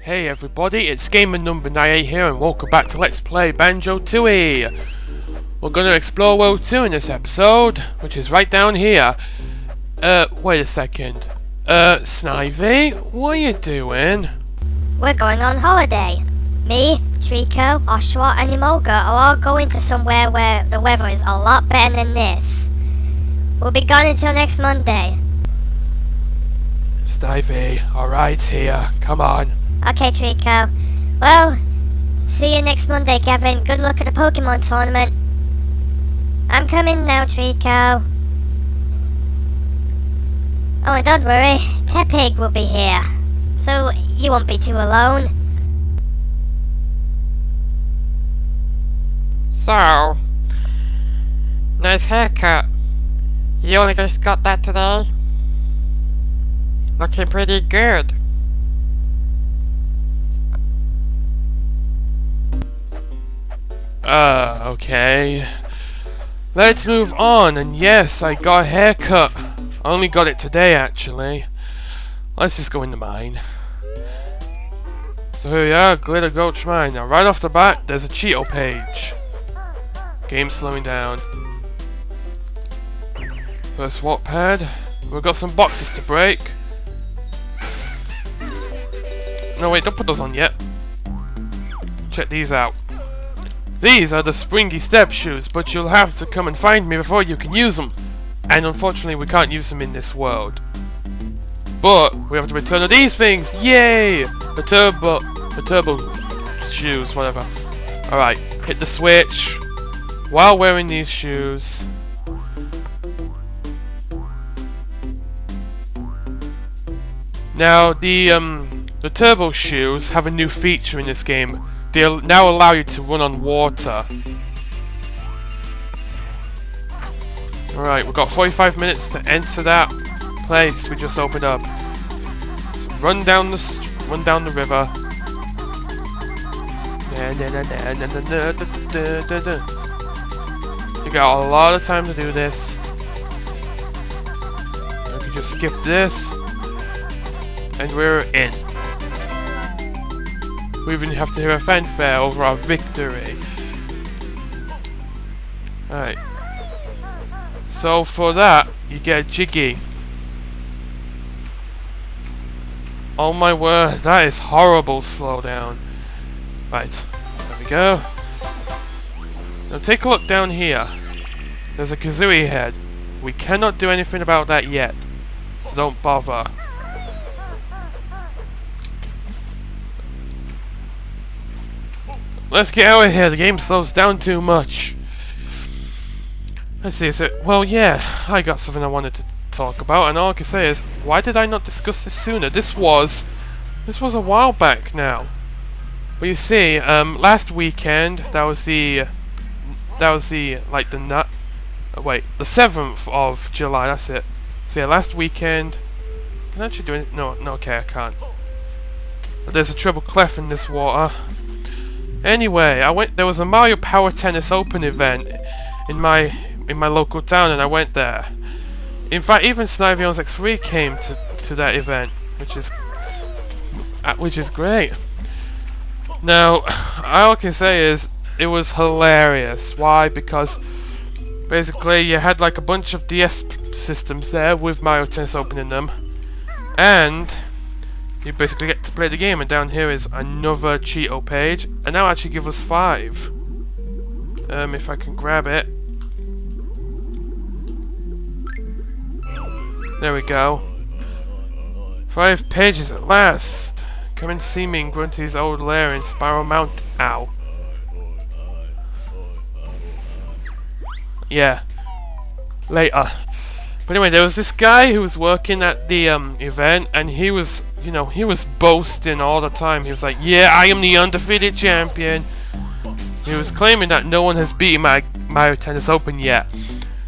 Hey everybody, it's gamer number 98 here and welcome back to Let's Play Banjo-Tooie. We're going to explore World 2 in this episode, which is right down here. Wait a second. Snivy, what are you doing? We're going on holiday. Me, Trico, Oshwa and Emolga are all going to somewhere where the weather is a lot better than this. We'll be gone until next Monday. Snivy, alright here, come on. Okay, Trico. Well, see you next Monday, Gavin. Good luck at the Pokemon tournament. I'm coming now, Trico. Oh, and don't worry, Tepig will be here, so you won't be too alone. So, nice haircut. You only just got that today? Looking pretty good. Okay. Let's move on, and yes, I got a haircut. I only got it today, actually. Let's just go in the mine. So here we are, Gulch Mine. Now, right off the bat, there's a Cheeto page. Game's slowing down. First swap pad. We've got some boxes to break. No, wait, don't put those on yet. Check these out. These are the springy step shoes, but you'll have to come and find me before you can use them. And unfortunately, we can't use them in this world. But we have to return to these things. Yay! The turbo shoes, whatever. Alright, hit the switch while wearing these shoes. Now, the turbo shoes have a new feature in this game. They'll now allow you to run on water. Alright, we've got 45 minutes to enter that place we just opened up. So run down the river. You got a lot of time to do this. You can just skip this. And we're in. We even have to hear a fanfare over our victory. Alright. So for that, you get a Jiggy. Oh my word, that is horrible slowdown. Right, there we go. Now take a look down here. There's a Kazooie head. We cannot do anything about that yet, so don't bother. Let's get out of here, the game slows down too much. Let's see, is it... Well, yeah, I got something I wanted to talk about, and all I can say is, why did I not discuss this sooner? This was a while back now. But you see, last weekend, that was the 7th of July, that's it. So yeah, last weekend... Can I actually do it? No, okay, I can't. But there's a treble clef in this water. Anyway, there was a Mario Power Tennis Open event in my local town, and I went there. In fact, even Snivion's X3 came to that event, which is great. Now, all I can say is it was hilarious. Why? Because basically you had like a bunch of DS systems there with Mario Tennis Open in them, and you basically get to play the game, and down here is another Cheeto page, and now actually give us 5. If I can grab it. There we go. 5 pages at last. Come and see me in Grunty's old lair in Spiral Mount. Ow. Yeah. Later. But anyway, there was this guy who was working at the event, and he was, you know, he was boasting all the time. He was like, yeah, I am the undefeated champion. He was claiming that no one has beaten my Mario Tennis Open yet.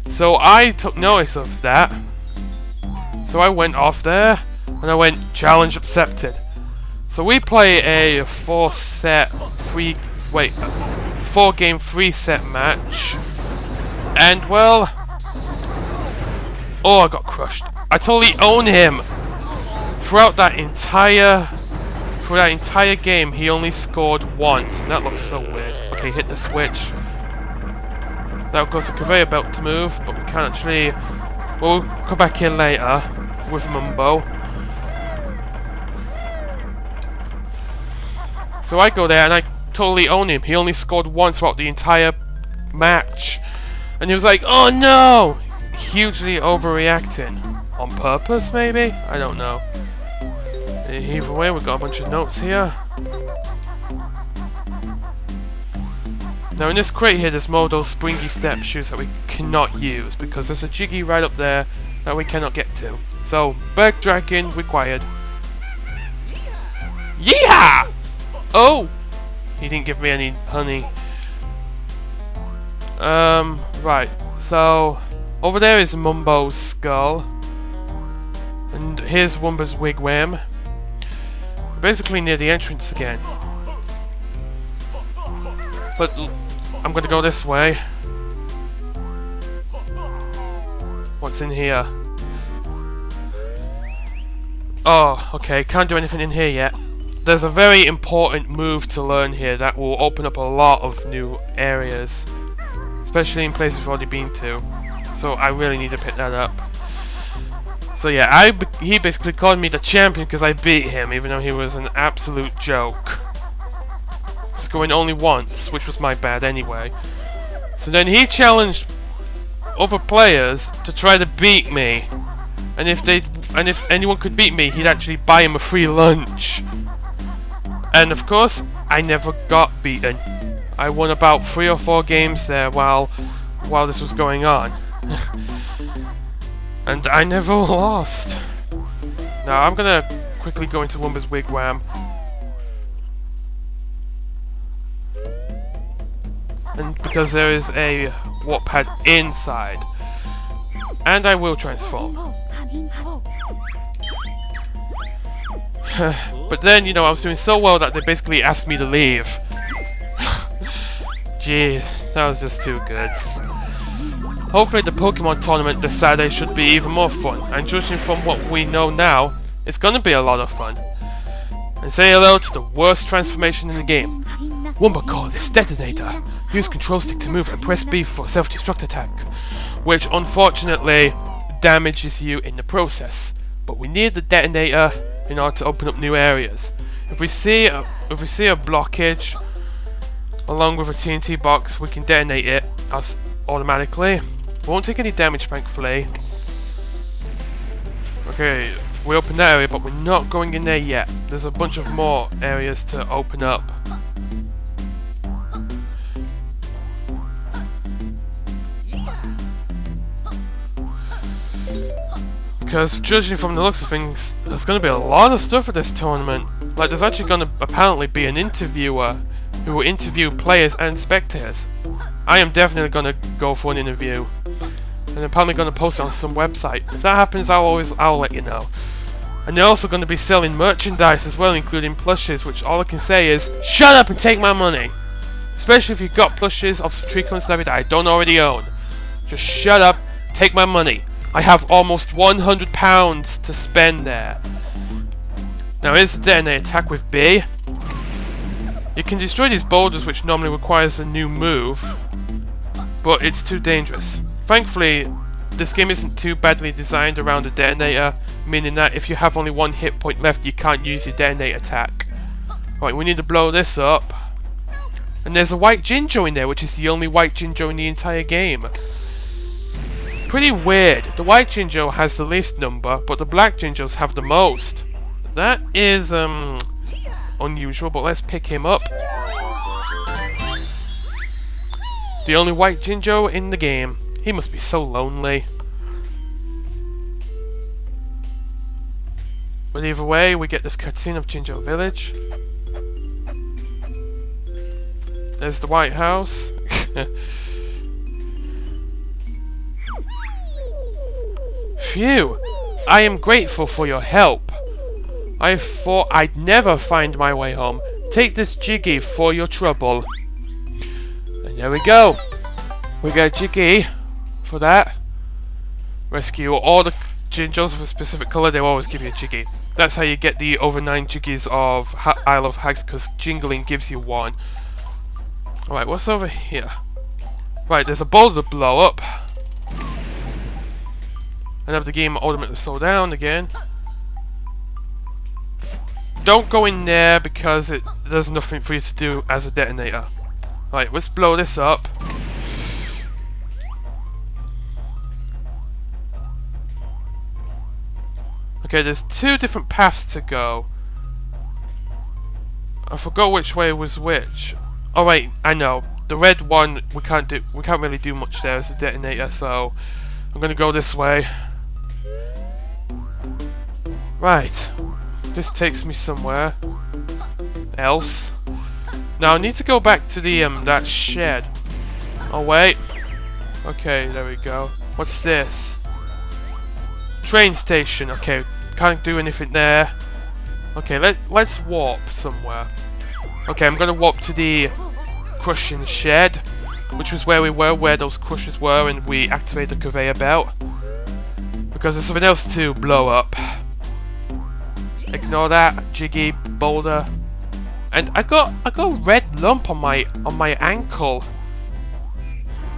So I took notice of that. So I went off there, and I went, challenge accepted. So we play a 4-game 3-set match. And well... Oh, I got crushed. I totally own him throughout that entire for that entire game, he only scored once. And that looks so weird. Okay, hit the switch. That will cause the conveyor belt to move, but we can't actually... We'll come back here later with Mumbo. So I go there and I totally own him. He only scored once throughout the entire match. And he was like, oh no! Hugely overreacting. On purpose, maybe? I don't know. Either way, we've got a bunch of notes here. Now in this crate here, there's more of those springy step shoes that we cannot use because there's a jiggy right up there that we cannot get to. So, backtracking required. Yeehaw! Oh! He didn't give me any honey. Right. So, over there is Mumbo's skull. And here's Wumba's wigwam. Basically near the entrance again. But I'm gonna go this way. What's in here? Oh, okay, can't do anything in here yet. There's a very important move to learn here that will open up a lot of new areas. Especially in places we've already been to. So I really need to pick that up. So yeah, he basically called me the champion because I beat him, even though he was an absolute joke. Scoring only once, which was my bad anyway. So then he challenged other players to try to beat me. And if anyone could beat me, he'd actually buy him a free lunch. And of course, I never got beaten. I won about 3 or 4 games there while this was going on. And I never lost. Now I'm gonna quickly go into Wumba's wigwam. And because there is a warp pad inside. And I will transform. But then, you know, I was doing so well that they basically asked me to leave. Jeez, that was just too good. Hopefully the Pokemon tournament this Saturday should be even more fun, and judging from what we know now, it's gonna be a lot of fun. And say hello to the worst transformation in the game. Wumba call this detonator. Use control stick to move and press B for self-destruct attack, which unfortunately damages you in the process. But we need the detonator in order to open up new areas. If we see a blockage along with a TNT box, we can detonate it automatically. We won't take any damage, thankfully. Okay, we opened that area, but we're not going in there yet. There's a bunch of more areas to open up. Because judging from the looks of things, there's going to be a lot of stuff for this tournament. Like, there's actually going to apparently be an interviewer who will interview players and spectators. I am definitely going to go for an interview. And I'm probably going to post it on some website. If that happens, I'll let you know. And they're also going to be selling merchandise as well, including plushes, which all I can say is, shut up and take my money! Especially if you've got plushes of Trico and Snappy that I don't already own. Just shut up, take my money. I have almost £100 to spend there. Now here's the detonator attack with B. You can destroy these boulders, which normally requires a new move, but it's too dangerous. Thankfully, this game isn't too badly designed around the detonator, meaning that if you have only 1 hit point left, you can't use your detonator attack. Right, we need to blow this up. And there's a white Jinjo in there, which is the only white Jinjo in the entire game. Pretty weird. The white Jinjo has the least number, but the black Jinjos have the most. That is, unusual, but let's pick him up. The only white Jinjo in the game. He must be so lonely. But either way, we get this cutscene of Jinjo Village. There's the White House. Phew! I am grateful for your help. I thought I'd never find my way home. Take this Jiggy for your trouble. And there we go. We got Jiggy for that. Rescue all the Jingles of a specific colour, they'll always give you a jiggy. That's how you get the over 9 jiggies of Isle of Hags, because jingling gives you 1. Alright, what's over here? Right, there's a boulder to blow up. And have the game ultimately slow down again. Don't go in there because there's nothing for you to do as a detonator. Right, let's blow this up. Okay, there's 2 different paths to go. I forgot which way was which. Oh wait, I know. The red one we can't really do much there as a detonator, so I'm gonna go this way. Right. This takes me somewhere else. Now I need to go back to the that shed. Oh wait. Okay, there we go. What's this? Train station. Okay, can't do anything there. Okay, let's warp somewhere. Okay, I'm gonna warp to the crushing shed, which was where we were, where those crushers were, and we activated the conveyor belt. Because there's something else to blow up. Ignore that, jiggy boulder. And I got a red lump on my ankle.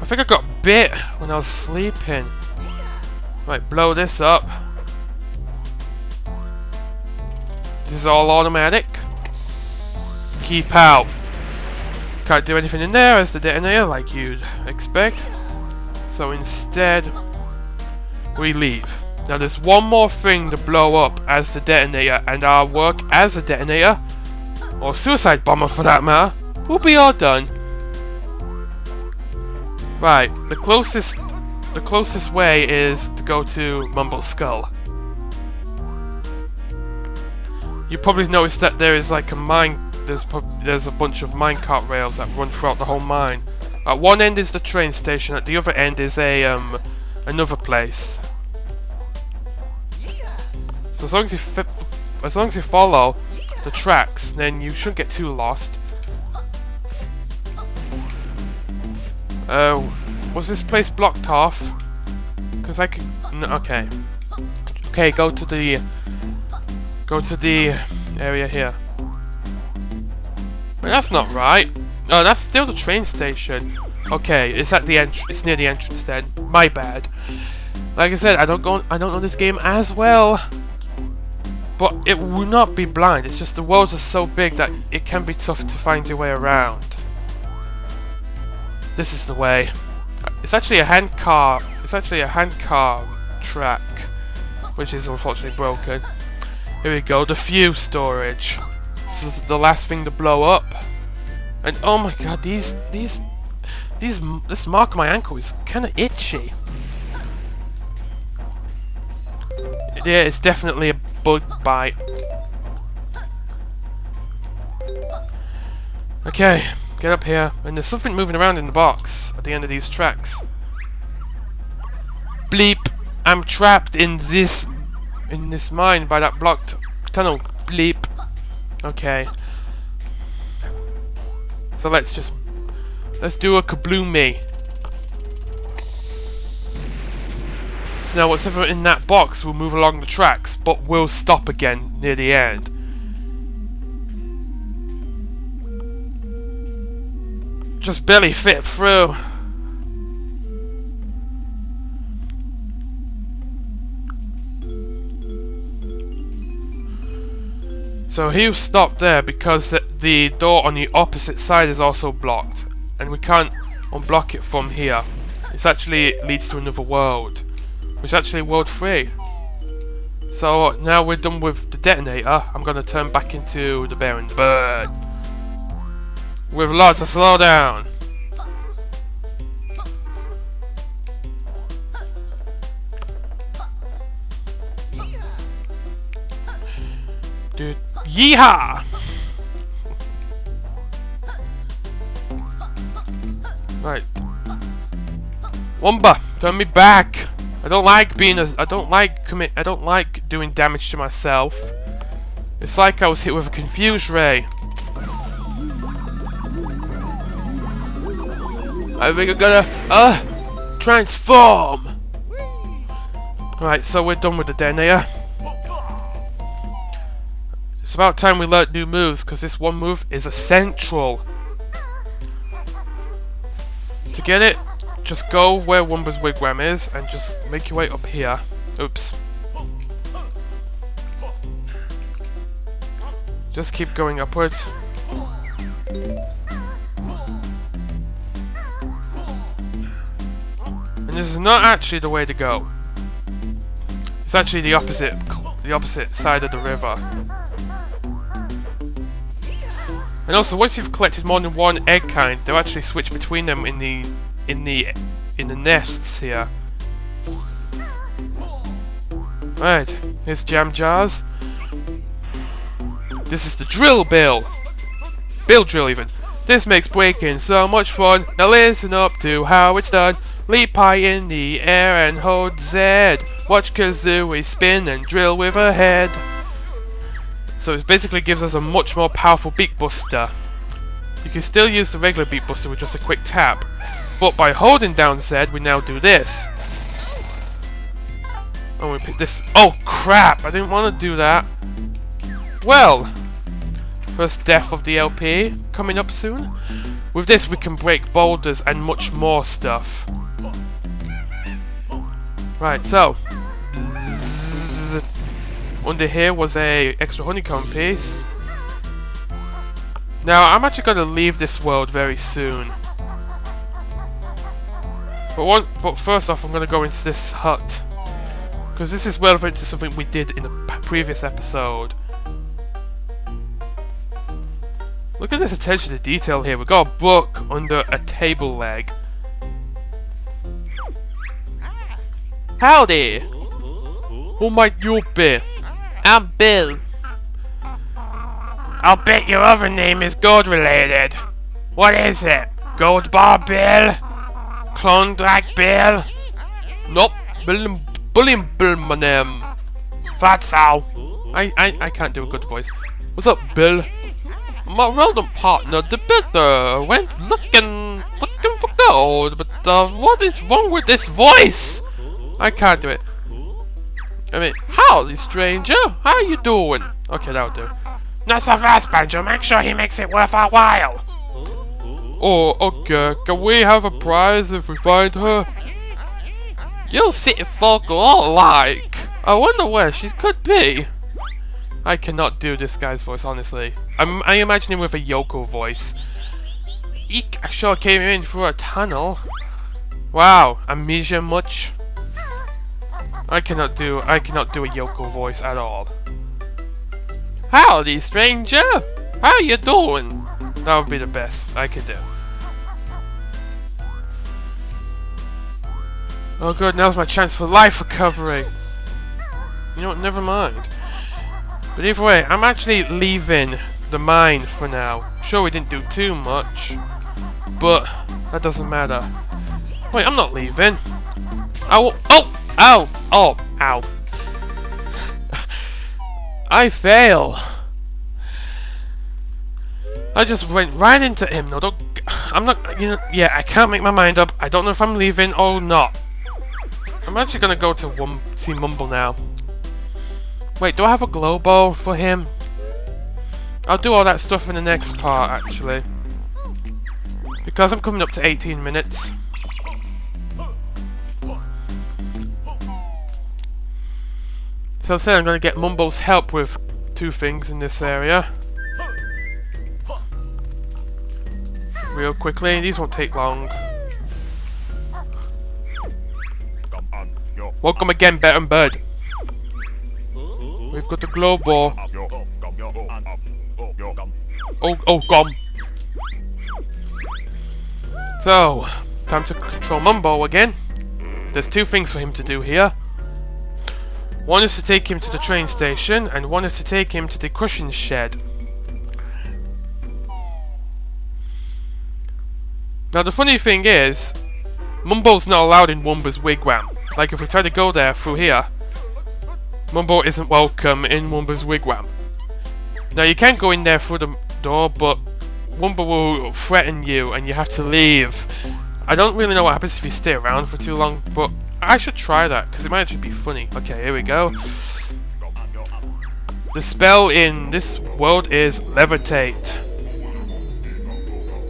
I think I got bit when I was sleeping. Right, blow this up. This is all automatic. Keep out. Can't do anything in there as the detonator like you'd expect. So instead, we leave. Now there's one more thing to blow up as the detonator, and our work as a detonator, or suicide bomber for that matter, will be all done. Right, the closest way is to go to Mumble Skull. You probably noticed that there is like a mine. There's a bunch of minecart rails that run throughout the whole mine. At one end is the train station. At the other end is a another place. So as long as you follow the tracks, then you shouldn't get too lost. Was this place blocked off? Because I could. No, okay. Okay, go to the area here. But that's not right. Oh, that's still the train station. Okay, it's at the it's near the entrance then. My bad. Like I said, I don't know this game as well. But it will not be blind. It's just the worlds are so big that it can be tough to find your way around. This is the way. It's actually a handcar. It's actually a handcar track, which is unfortunately broken. Here we go. The fuel storage. This is the last thing to blow up. And oh my god, this mark on my ankle is kind of itchy. Yeah, it's definitely a bug bite. Okay, get up here. And there's something moving around in the box at the end of these tracks. Bleep! I'm trapped in this mine by that blocked tunnel. Bleep. Okay. So let's do a kabloomy. So now whatever in that box will move along the tracks, but will stop again near the end. Just barely fit through. So he'll stop there because the door on the opposite side is also blocked, and we can't unblock it from here. It actually leads to another world, which is actually world 3. So now we're done with the detonator. I'm gonna turn back into the bear and the bird with lots of slowdown. Dude, yeehaw! Right, Wumba, turn me back. I don't like doing damage to myself. It's like I was hit with a confuse ray. I think I'm gonna transform. Right, so we're done with the den here. It's about time we learnt new moves, because this one move is essential. To get it, just go where Wumba's wigwam is, and just make your way up here. Oops. Just keep going upwards. And this is not actually the way to go. It's actually the opposite side of the river. And also, once you've collected more than one egg kind, they'll actually switch between them in the nests here. Right, here's jam jars. This is the drill bill. Bill drill even. This makes breaking so much fun. Now listen up to how it's done. Leap high in the air and hold Z. Watch Kazooie spin and drill with her head. So it basically gives us a much more powerful beat buster. You can still use the regular beat buster with just a quick tap, but by holding down Z, we now do this. Oh, we pick this. Oh crap! I didn't want to do that. Well, first death of the LP coming up soon. With this, we can break boulders and much more stuff. Right, so under here was a extra honeycomb piece. Now I'm actually going to leave this world very soon. But first off, I'm going to go into this hut, because this is relevant to something we did in a previous episode. Look at this attention to detail here. We've got a book under a table leg. Howdy! Who might you be? I'm Bill. I'll bet your other name is gold related. What is it? Gold Bar Bill? Clone Drag Bill? Nope. Bullion Bill my name. That's how. I can't do a good voice. What's up, Bill? My rodent partner, the better, went looking for gold, but what is wrong with this voice? I can't do it. I mean, howdy, stranger. How you doing? Okay, that'll do. Not so fast, Banjo. Make sure he makes it worth our while. Oh, okay. Can we have a prize if we find her? You city folk are all alike. I wonder where she could be. I cannot do this guy's voice, honestly. I imagine him with a Yoko voice. Eek, I sure came in through a tunnel. Wow, amnesia much? I cannot do a Yoko voice at all. Howdy, stranger! How you doing? That would be the best I could do. Oh good, now's my chance for life recovery. You know what, never mind. But either way, I'm actually leaving the mine for now. Sure, we didn't do too much, but that doesn't matter. Wait, I'm not leaving. Ow! I fail. I just went right into him. No, I'm not. You know, yeah, I can't make my mind up. I don't know if I'm leaving or not. I'm actually gonna go to see Mumble now. Wait, do I have a glow bow for him? I'll do all that stuff in the next part, actually. Because I'm coming up to 18 minutes. So I said I'm going to get Mumble's help with 2 things in this area. Real quickly, these won't take long. Welcome again, Bet and Bird. We've got the glow ball. Oh, gum. So, time to control Mumbo again. There's 2 things for him to do here. One is to take him to the train station, and one is to take him to the crushing shed. Now the funny thing is, Mumbo's not allowed in Wumba's wigwam. Like if we try to go there through here, Mumbo isn't welcome in Wumba's wigwam. Now you can go in there through the door, but Wumba will threaten you and you have to leave I don't really know what happens if you stay around for too long, but I should try that, because it might actually be funny. Okay, here we go. The spell in this world is Levitate.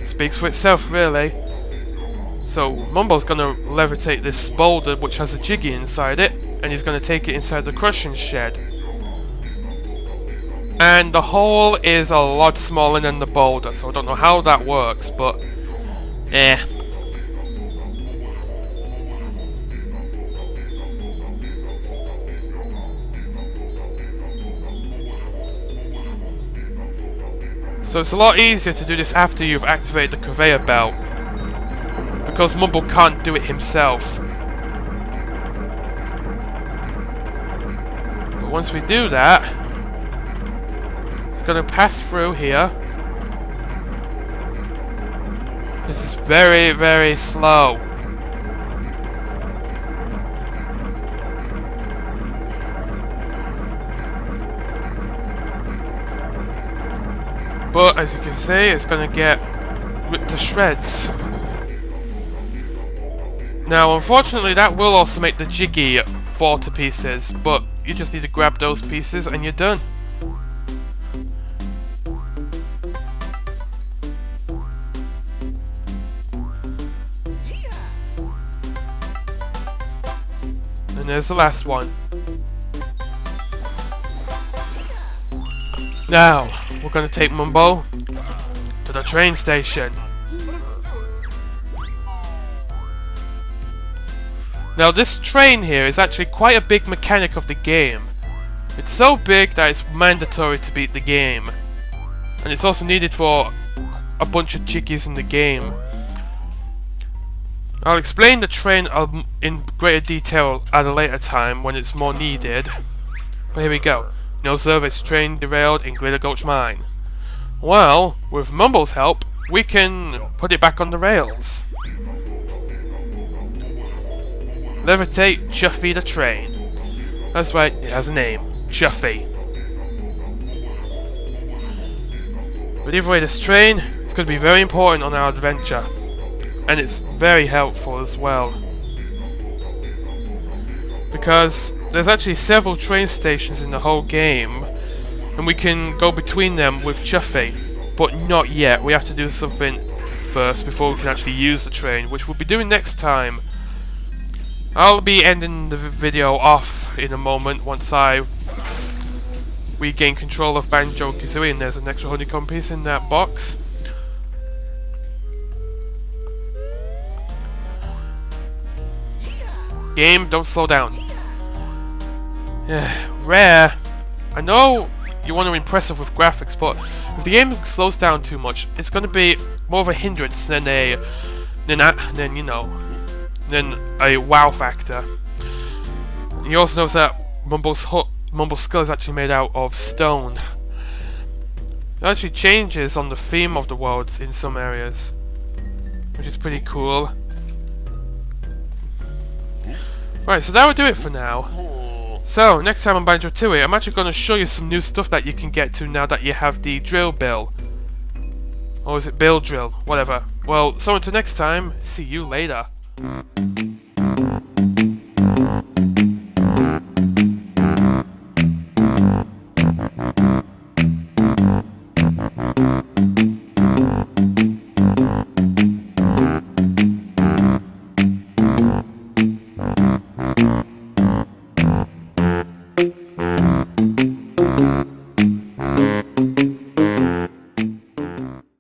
Speaks for itself, really. So, Mumble's gonna levitate this boulder, which has a jiggy inside it, and he's gonna take it inside the crushing shed. And the hole is a lot smaller than the boulder, so I don't know how that works, but... So it's a lot easier to do this after you've activated the conveyor belt, because Mumble can't do it himself. But once we do that, it's going to pass through here. This is very, very slow. But as you can see, it's going to get ripped to shreds. Now, unfortunately, that will also make the jiggy fall to pieces, but you just need to grab those pieces and you're done. And there's the last one. Now, we're going to take Mumbo to the train station. Now, this train here is actually quite a big mechanic of the game. It's so big that it's mandatory to beat the game. And it's also needed for a bunch of jiggies in the game. I'll explain the train in greater detail at a later time when it's more needed. But here we go. No service, train derailed in Greater Gulch Mine. Well, with Mumble's help, we can put it back on the rails. Levitate Chuffy the train. That's right, it has a name. Chuffy. But either way, this train is going to be very important on our adventure. And it's very helpful as well. Because there's actually several train stations in the whole game, and we can go between them with Chuffy, but not yet. We have to do something first before we can actually use the train, which we'll be doing next time. I'll be ending the video off in a moment once I regain control of Banjo-Tooie, and there's an extra honeycomb piece in that box. Game, don't slow down. Rare. I know you want to impress us with graphics, but if the game slows down too much, it's going to be more of a hindrance than a wow factor. You also notice that Mumble's skull is actually made out of stone. It actually changes on the theme of the worlds in some areas, which is pretty cool. Right, so that would do it for now. So, next time on Banjo-Tooie, I'm actually going to show you some new stuff that you can get to now that you have the drill bill. Or is it bill drill? Whatever. Well, so until next time, see you later.